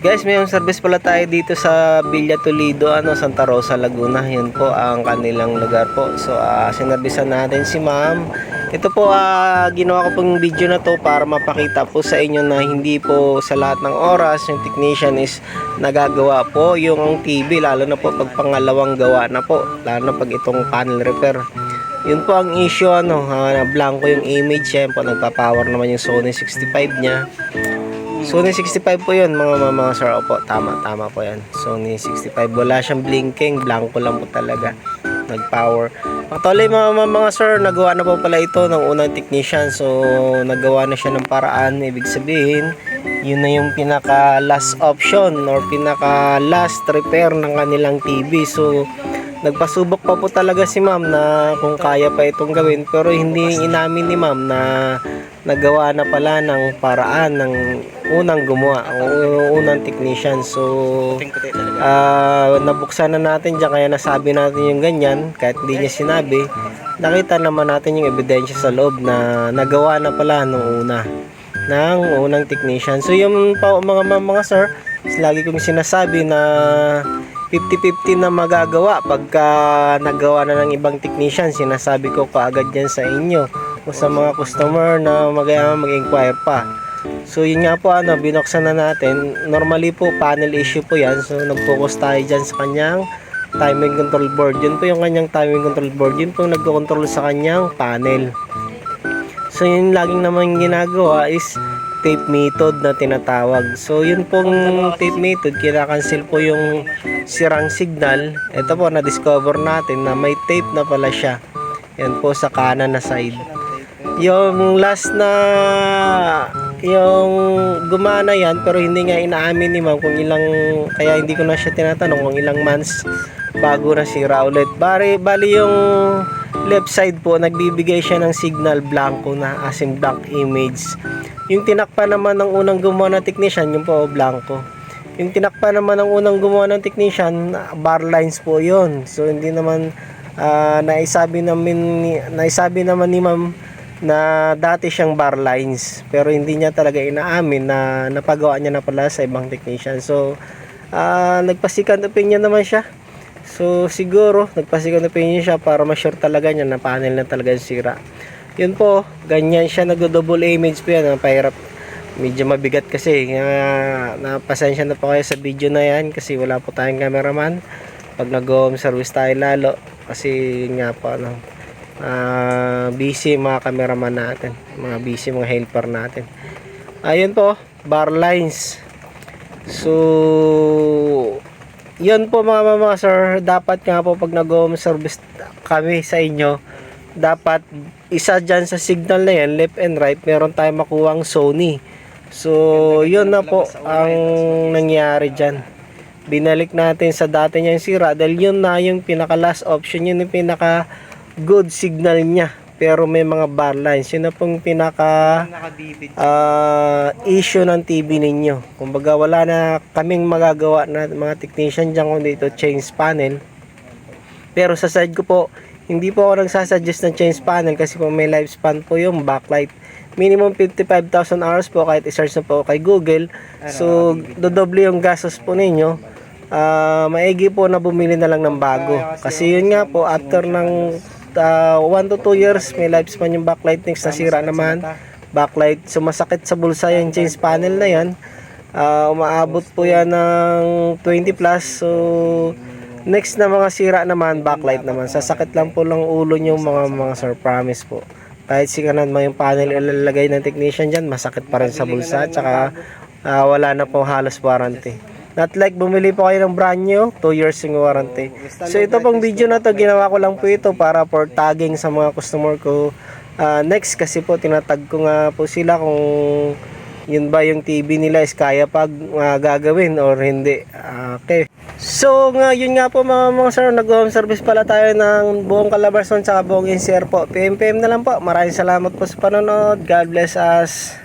Guys, may service pala tayo dito sa Villa Toledo, Santa Rosa, Laguna. Yan po ang kanilang lugar po. So, sinervisan natin si ma'am. Ito po, ginawa ko pong video na to para mapakita po sa inyo na hindi po sa lahat ng oras yung technician is nagagawa po yung TV, lalo na po pag pangalawang gawa na po, lalo na pag itong panel repair. Yun po ang issue, blanco yung image. Yan po, nagpa-power naman yung Sony 65 niya. Sony 65 po yun mga sir. Opo, tama po yan. Sony 65, wala siyang blinking, blanco lang po talaga, nag-power. Actually mga sir, nagawa na po pala ito ng unang technician. So nagawa na siya ng paraan. Ibig sabihin, yun na yung pinaka last option or pinaka last repair ng kanilang TV. So nagpasubok pa po talaga si ma'am na kung kaya pa itong gawin, pero hindi inamin ni ma'am na nagawa na pala ng paraan ng unang gumawa, unang technician. So nabuksan na natin dyan, kaya nasabi natin yung ganyan kahit hindi niya sinabi. Nakita naman natin yung ebidensya sa loob na nagawa na pala nung unang technician. So yung pa mga sir, lagi kong sinasabi na 50-50 na magagawa pagka nagawa na ng ibang technician. Sinasabi ko kaagad yan sa inyo o sa mga customer na mag-inquire pa. So yun nga po, binuksan na natin. Normally po panel issue po yan, so nag-focus tayo dyan sa kanyang timing control board. Yun po yung kanyang timing control board, yun po nagko-control sa kanyang panel. So yun laging naman ginagawa is tape method na tinatawag. So yun pong tape method, kinakancel po yung sirang signal. Ito po, na-discover natin na may tape na pala siya. Yan po sa kanan na side. Yung last na yung gumana yan, pero hindi nga inaamin ni ma'am kung ilang, kaya hindi ko na siya tinatanong kung ilang months bago na sira ulit. Bali yung left side po, nagbibigay siya ng signal blanco na, as in blank image. Yung tinakpan naman ng unang gumawa ng technician, yung po blanco. Yung tinakpan naman ng unang gumawa ng technician, bar lines po yon. So hindi naman naisabi naman ni ma'am na dati siyang bar lines, pero hindi niya talaga inaamin na napagawa niya na pala sa ibang technician. So nagpa-second opinion naman siya. So siguro nagpa-second opinion siya para ma-sure talaga niya na panel na talaga yung sira. Yun po, ganyan siya, nag-double image po yan. Pahirap, medyo mabigat kasi. Napasensya na po kayo sa video na yan kasi wala po tayong cameraman. Pag nag-home service tayo lalo, kasi yun nga po, busy mga cameraman natin, mga busy mga helper natin. Ayun po, bar lines. So yun po mga sir, dapat nga po pag nag-home service kami sa inyo, dapat isa dyan sa signal na yan, left and right, meron tayong makuwang Sony. So yun na po ang nangyari dyan. Binalik natin sa dati niyang sira dahil yun na yung pinaka last option, yun yung pinaka good signal niya, pero may mga bar lines. Yun na pong pinaka issue ng TV ninyo. Kumbaga wala na kaming magagawa na mga technician dyan kundi ito change panel. Pero sa side ko po, hindi po ako nagsasuggest ng change panel kasi po may lifespan po yung backlight. Minimum 55,000 hours po, kahit i-search na po kay Google. So dodoble yung gastos po ninyo. Maigi po na bumili na lang ng bago. Kasi yun nga po, after ng 1 to 2 years, may lifespan yung backlight. Next nasira naman backlight. So masakit sa bulsa yung change panel na yan. Umaabot po yan ng 20 plus. So next na mga sira naman, backlight naman. Sasakit lang po lang ulo nyo mga sir, promise po. Kahit sikanan mo yung panel ilalagay ng technician dyan, masakit pa rin sa bulsa. Tsaka wala na po halos warranty. Not like bumili po kayo ng brand new, 2 years yung warranty. So ito pong video na to, ginawa ko lang po ito para for tagging sa mga customer ko. Next kasi po tinatag ko nga po sila kung yun ba yung TV nila is kaya pag gagawin or hindi. Okay. So yun nga po mga sir, nag-home service pala tayo ng buong Calabarzon sa buong NCR po. PM na lang po. Maraming salamat po sa panonood. God bless us.